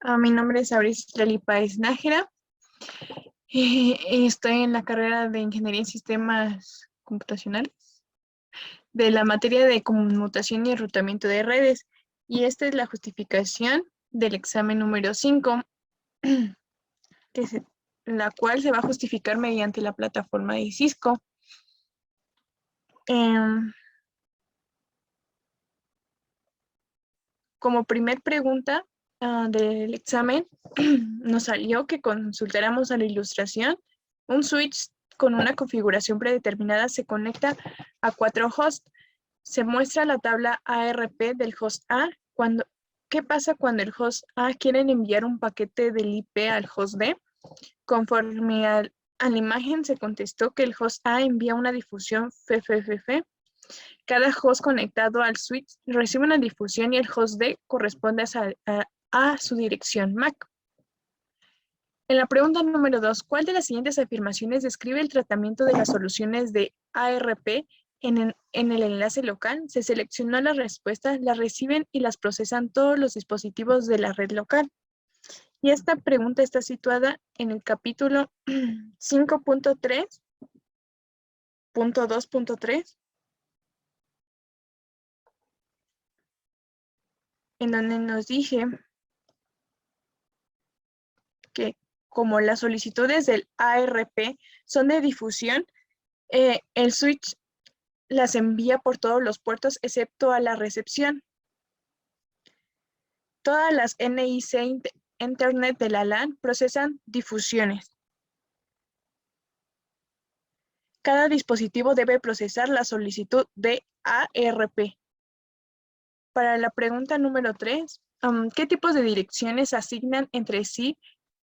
Mi nombre es Auris Páez Nájera. Estoy en la carrera de Ingeniería en Sistemas Computacionales de la materia de conmutación y enrutamiento de redes. Y esta es la justificación del examen número 5, la cual se va a justificar mediante la plataforma de Cisco. Como primer pregunta del examen, nos salió que consultáramos a la ilustración. Un switch con una configuración predeterminada se conecta a 4 hosts. Se muestra la tabla ARP del host A. ¿Qué pasa cuando el host A quiere enviar un paquete del IP al host B? Conforme a la imagen se contestó que el host A envía una difusión FFFF. Cada host conectado al switch recibe una difusión y el host D corresponde a su dirección MAC. En la pregunta número 2, ¿cuál de las siguientes afirmaciones describe el tratamiento de las soluciones de ARP en el enlace local? Se seleccionó las respuestas, las reciben y las procesan todos los dispositivos de la red local. Y esta pregunta está situada en el capítulo 5.3.2.3, en donde nos dije que como las solicitudes del ARP son de difusión, el switch las envía por todos los puertos excepto a la recepción. Todas las NIC Internet de la LAN procesan difusiones. Cada dispositivo debe procesar la solicitud de ARP. Para la pregunta número 3, ¿qué tipos de direcciones asignan entre sí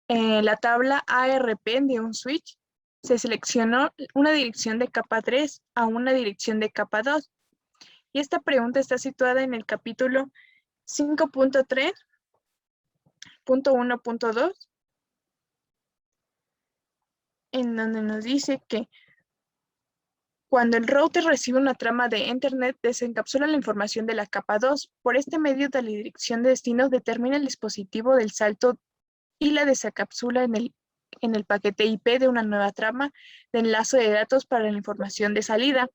la tabla ARP de un switch? Se seleccionó una dirección de capa 3 a una dirección de capa 2. Y esta pregunta está situada en el capítulo 5.3.1.2, en donde nos dice que cuando el router recibe una trama de Internet, desencapsula la información de la capa 2. Por este medio de la dirección de destino determina el dispositivo del salto y la desencapsula en el paquete IP de una nueva trama de enlace de datos para la información de salida.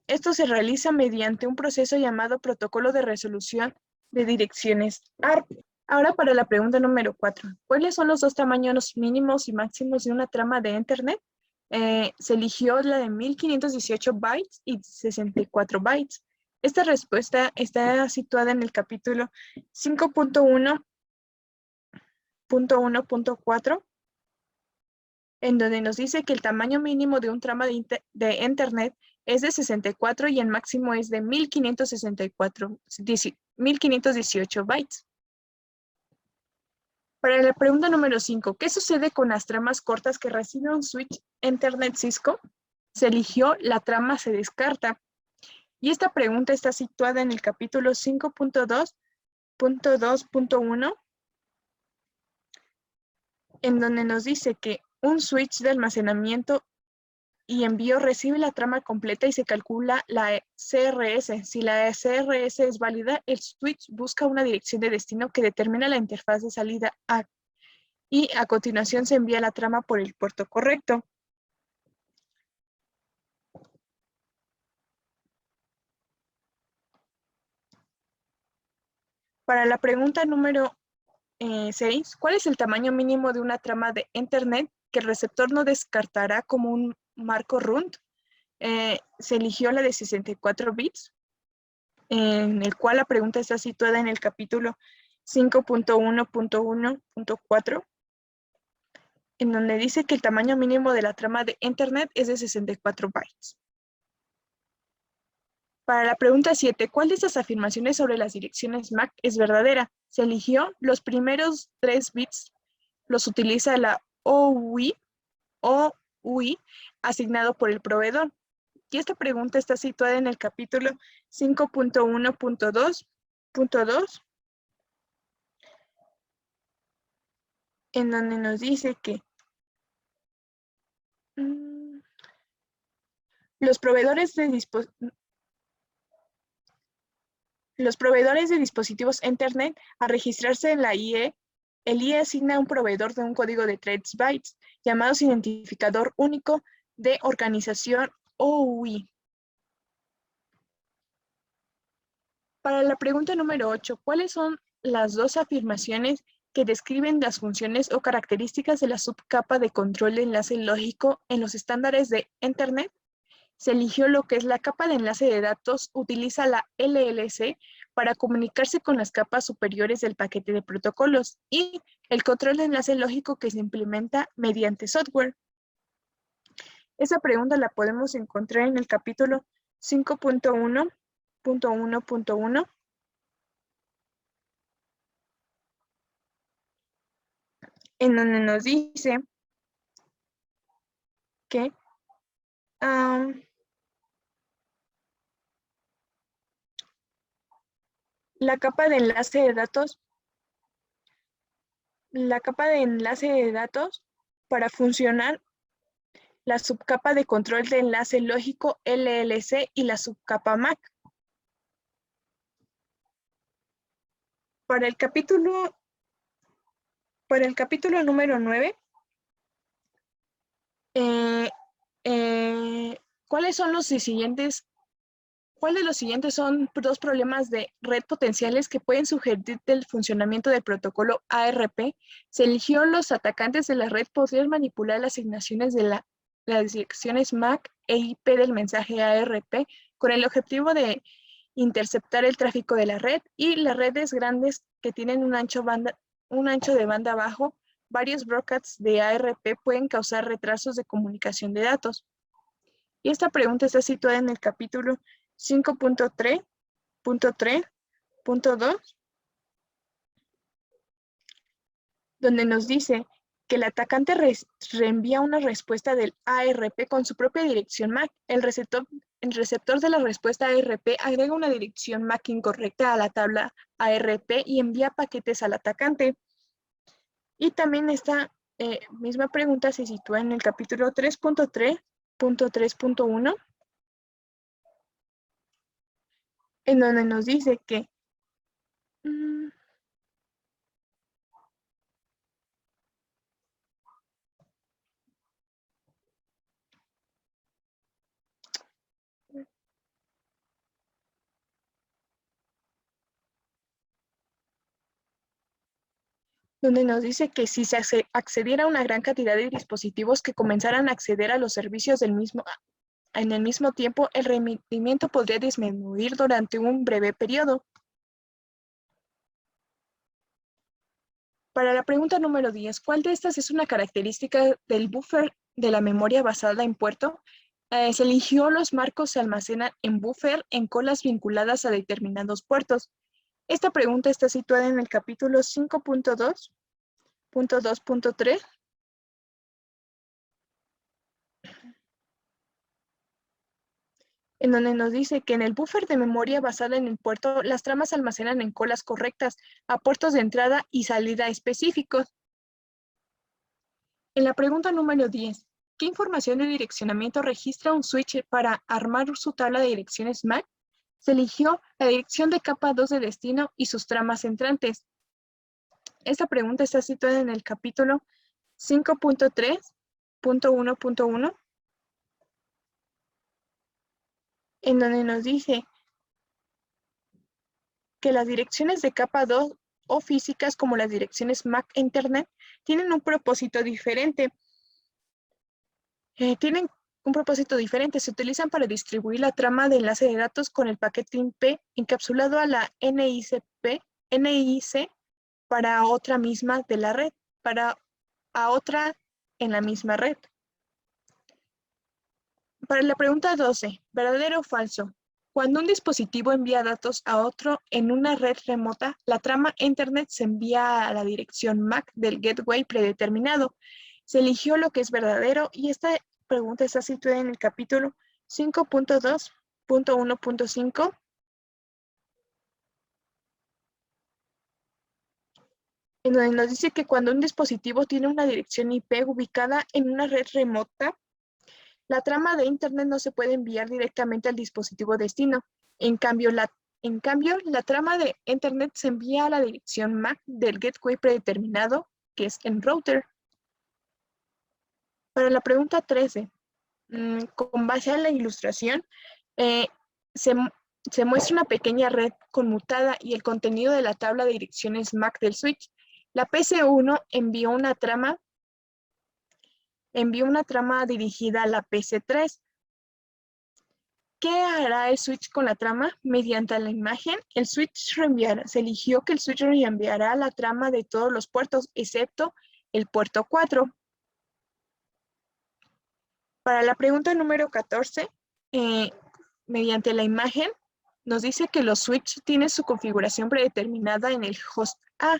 Esto se realiza mediante un proceso llamado protocolo de resolución de direcciones ARP. Ahora para la pregunta número 4. ¿Cuáles son los dos tamaños mínimos y máximos de una trama de Internet? Se eligió la de 1518 bytes y 64 bytes. Esta respuesta está situada en el capítulo 5.1.1.4, en donde nos dice que el tamaño mínimo de un trama de Internet es de 64 y el máximo es de 1518 bytes. Para la pregunta número 5, ¿qué sucede con las tramas cortas que recibe un switch Internet Cisco? Se eligió la trama se descarta. Y esta pregunta está situada en el capítulo 5.2.2.1, en donde nos dice que un switch de almacenamiento y envío recibe la trama completa y se calcula la CRS. Si la CRS es válida, el switch busca una dirección de destino que determina la interfaz de salida y a continuación se envía la trama por el puerto correcto. Para la pregunta número 6, ¿cuál es el tamaño mínimo de una trama de Internet que el receptor no descartará como un marco RUND? Se eligió la de 64 bits, en el cual la pregunta está situada en el capítulo 5.1.1.4, en donde dice que el tamaño mínimo de la trama de Internet es de 64 bytes. Para la pregunta 7, ¿cuál de estas afirmaciones sobre las direcciones MAC es verdadera? Se eligió los primeros 3 bits, los utiliza la OUI asignado por el proveedor. Y esta pregunta está situada en el capítulo 5.1.2.2, en donde nos dice que los proveedores de Los proveedores de dispositivos Ethernet, al registrarse en la IE, el IE asigna a un proveedor de un código de 3 bytes, llamado identificador único de organización OUI. Para la pregunta número 8, ¿cuáles son las dos afirmaciones que describen las funciones o características de la subcapa de control de enlace lógico en los estándares de Ethernet? Se eligió lo que es la capa de enlace de datos, utiliza la LLC para comunicarse con las capas superiores del paquete de protocolos y el control de enlace lógico que se implementa mediante software. Esa pregunta la podemos encontrar en el capítulo 5.1.1.1, en donde nos dice que la capa de enlace de datos, para funcionar, la subcapa de control de enlace lógico LLC y la subcapa MAC. Para el capítulo número 9, ¿cuáles de los siguientes son dos problemas de red potenciales que pueden sugerir el funcionamiento del protocolo ARP? Se eligió los atacantes de la red podrían manipular las asignaciones de las direcciones MAC e IP del mensaje ARP con el objetivo de interceptar el tráfico de la red, y las redes grandes que tienen un ancho de banda bajo, varios broadcasts de ARP pueden causar retrasos de comunicación de datos. Y esta pregunta está situada en el capítulo 5.3.3.2, donde nos dice que el atacante reenvía una respuesta del ARP con su propia dirección MAC. El receptor de la respuesta ARP agrega una dirección MAC incorrecta a la tabla ARP y envía paquetes al atacante. Y también esta misma pregunta se sitúa en el capítulo 3.3.3.1, en donde nos dice que si se accediera a una gran cantidad de dispositivos que comenzaran a acceder a los servicios en el mismo tiempo, el rendimiento podría disminuir durante un breve periodo. Para la pregunta número 10, ¿cuál de estas es una característica del buffer de la memoria basada en puerto? Se eligió los marcos se almacenan en buffer en colas vinculadas a determinados puertos. Esta pregunta está situada en el capítulo 5.2.2.3, en donde nos dice que en el buffer de memoria basada en el puerto, las tramas se almacenan en colas correctas a puertos de entrada y salida específicos. En la pregunta número 10, ¿qué información de direccionamiento registra un switch para armar su tabla de direcciones MAC? Se eligió la dirección de capa 2 de destino y sus tramas entrantes. Esta pregunta está situada en el capítulo 5.3.1.1, en donde nos dice que las direcciones de capa 2 o físicas como las direcciones MAC e Internet tienen un propósito diferente. Se utilizan para distribuir la trama de enlace de datos con el paquete IP encapsulado a la NIC para otra misma de la red, a otra en la misma red. Para la pregunta 12, ¿verdadero o falso? Cuando un dispositivo envía datos a otro en una red remota, la trama Ethernet se envía a la dirección MAC del gateway predeterminado. Se eligió lo que es verdadero, y esta pregunta está situada en el capítulo 5.2.1.5, en donde nos dice que cuando un dispositivo tiene una dirección IP ubicada en una red remota, la trama de Internet no se puede enviar directamente al dispositivo destino. En cambio, En cambio, la trama de Ethernet se envía a la dirección MAC del gateway predeterminado, que es el router. Para la pregunta 13, con base a la ilustración, se muestra una pequeña red conmutada y el contenido de la tabla de direcciones MAC del switch. La PC1 envió una trama dirigida a la PC3. ¿Qué hará el switch con la trama? Mediante la imagen, se eligió que el switch reenviará la trama de todos los puertos, excepto el puerto 4. Para la pregunta número 14, mediante la imagen, nos dice que los switches tienen su configuración predeterminada en el host A,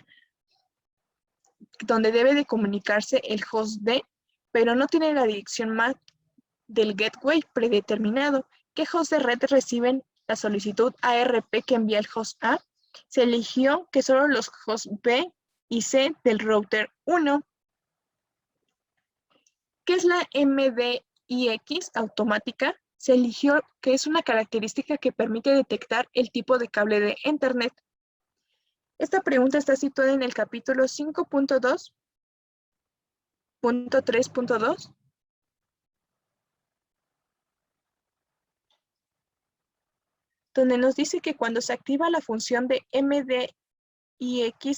donde debe de comunicarse el host B, pero no tiene la dirección MAC del gateway predeterminado. ¿Qué host de red reciben la solicitud ARP que envía el host A? Se eligió que solo los hosts B y C del router 1. ¿Qué es la MDIX automática? Se eligió que es una característica que permite detectar el tipo de cable de Ethernet. Esta pregunta está situada en el capítulo 5.2.3.2, donde nos dice que cuando se activa la función de MDIX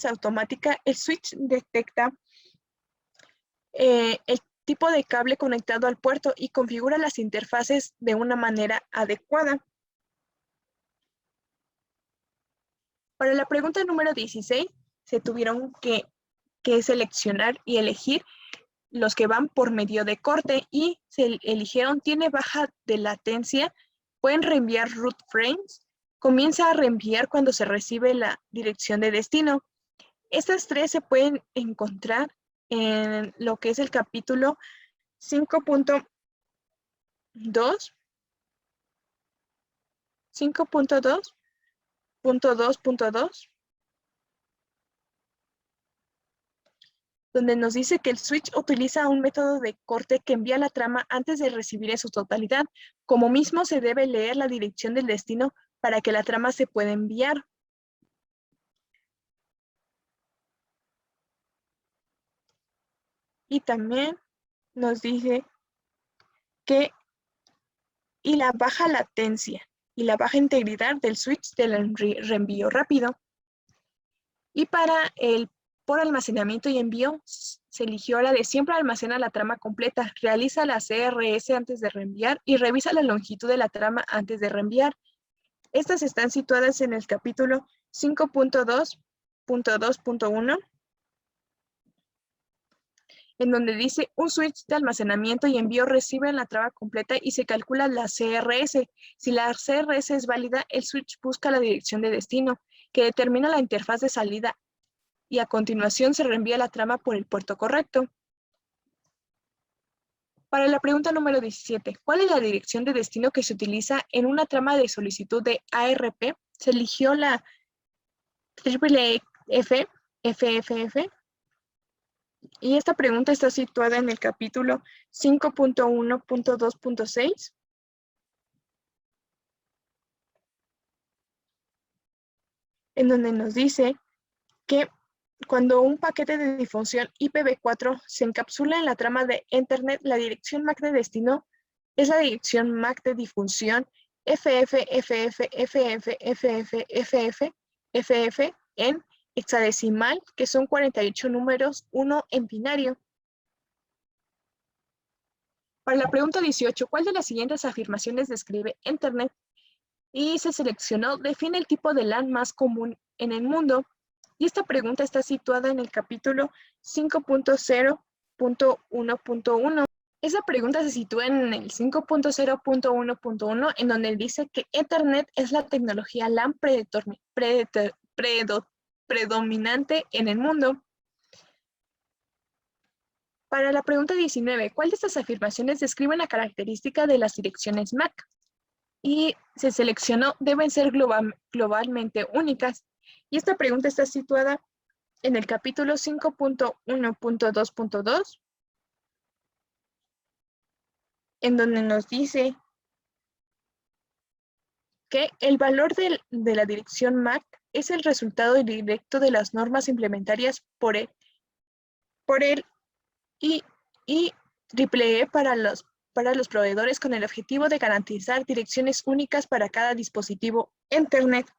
automática, el switch detecta el tipo de cable conectado al puerto y configura las interfaces de una manera adecuada. Para la pregunta número 16, se tuvieron que seleccionar y elegir los que van por medio de corte y se eligieron tiene baja de latencia, pueden reenviar root frames, comienza a reenviar cuando se recibe la dirección de destino. Estas tres se pueden encontrar en lo que es el capítulo 5.2, 5.2.2.2, donde nos dice que el switch utiliza un método de corte que envía la trama antes de recibir en su totalidad. Como mismo se debe leer la dirección del destino para que la trama se pueda enviar. Y también nos dice que y la baja latencia y la baja integridad del switch del reenvío rápido. Y para el por almacenamiento y envío, se eligió la de siempre almacena la trama completa, realiza la CRS antes de reenviar y revisa la longitud de la trama antes de reenviar. Estas están situadas en el capítulo 5.2.2.1, en donde dice un switch de almacenamiento y envío recibe la trama completa y se calcula la CRS. Si la CRS es válida, el switch busca la dirección de destino, que determina la interfaz de salida y a continuación se reenvía la trama por el puerto correcto. Para la pregunta número 17, ¿cuál es la dirección de destino que se utiliza en una trama de solicitud de ARP? Se eligió la AAF, FFF, y esta pregunta está situada en el capítulo 5.1.2.6, en donde nos dice que cuando un paquete de difusión IPv4 se encapsula en la trama de Ethernet, la dirección MAC de destino es la dirección MAC de difusión FF en hexadecimal, que son 48 números, 1 en binario. Para la pregunta 18, ¿cuál de las siguientes afirmaciones describe Ethernet? Y se seleccionó, define el tipo de LAN más común en el mundo. Y esta pregunta está situada en el capítulo 5.0.1.1. Esa pregunta se sitúa en el 5.0.1.1, en donde dice que Ethernet es la tecnología LAN predominante en el mundo. Para la pregunta 19, ¿cuál de estas afirmaciones describe la característica de las direcciones MAC? Y se seleccionó, deben ser globalmente únicas. Y esta pregunta está situada en el capítulo 5.1.2.2, en donde nos dice que el valor de la dirección MAC es el resultado directo de las normas implementarias por el IEEE para los proveedores con el objetivo de garantizar direcciones únicas para cada dispositivo Internet.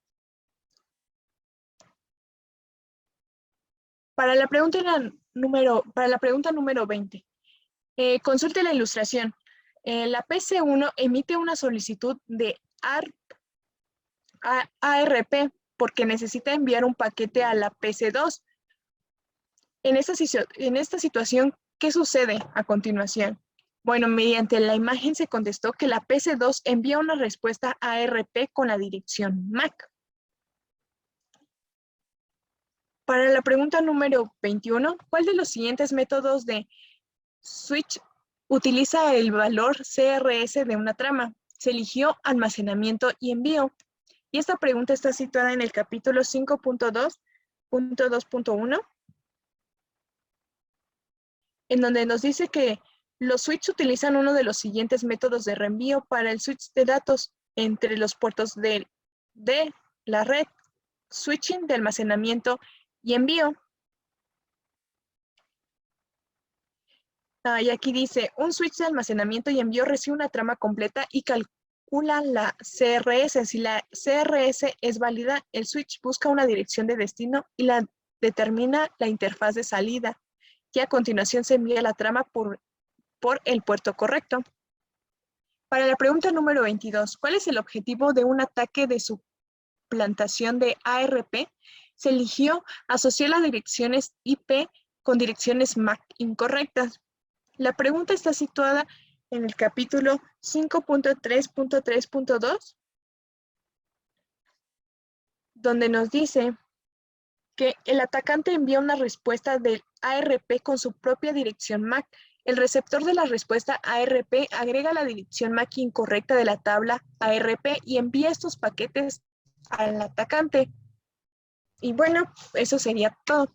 Para la pregunta número 20, consulte la ilustración. La PC1 emite una solicitud de ARP porque necesita enviar un paquete a la PC2. En esta situación, ¿qué sucede a continuación? Bueno, mediante la imagen se contestó que la PC2 envía una respuesta ARP con la dirección MAC. Para la pregunta número 21, ¿cuál de los siguientes métodos de switch utiliza el valor CRS de una trama? Se eligió almacenamiento y envío. Y esta pregunta está situada en el capítulo 5.2.2.1, en donde nos dice que los switch utilizan uno de los siguientes métodos de reenvío para el switch de datos entre los puertos de la red: switching de almacenamiento y envío. Y aquí dice, un switch de almacenamiento y envío recibe una trama completa y calcula la CRS. Si la CRS es válida, el switch busca una dirección de destino y la determina la interfaz de salida, y a continuación se envía la trama por el puerto correcto. Para la pregunta número 22, ¿cuál es el objetivo de un ataque de suplantación de ARP? Se eligió asociar las direcciones IP con direcciones MAC incorrectas. La pregunta está situada en el capítulo 5.3.3.2, donde nos dice que el atacante envía una respuesta del ARP con su propia dirección MAC. El receptor de la respuesta ARP agrega la dirección MAC incorrecta de la tabla ARP y envía estos paquetes al atacante. Y bueno, eso sería todo.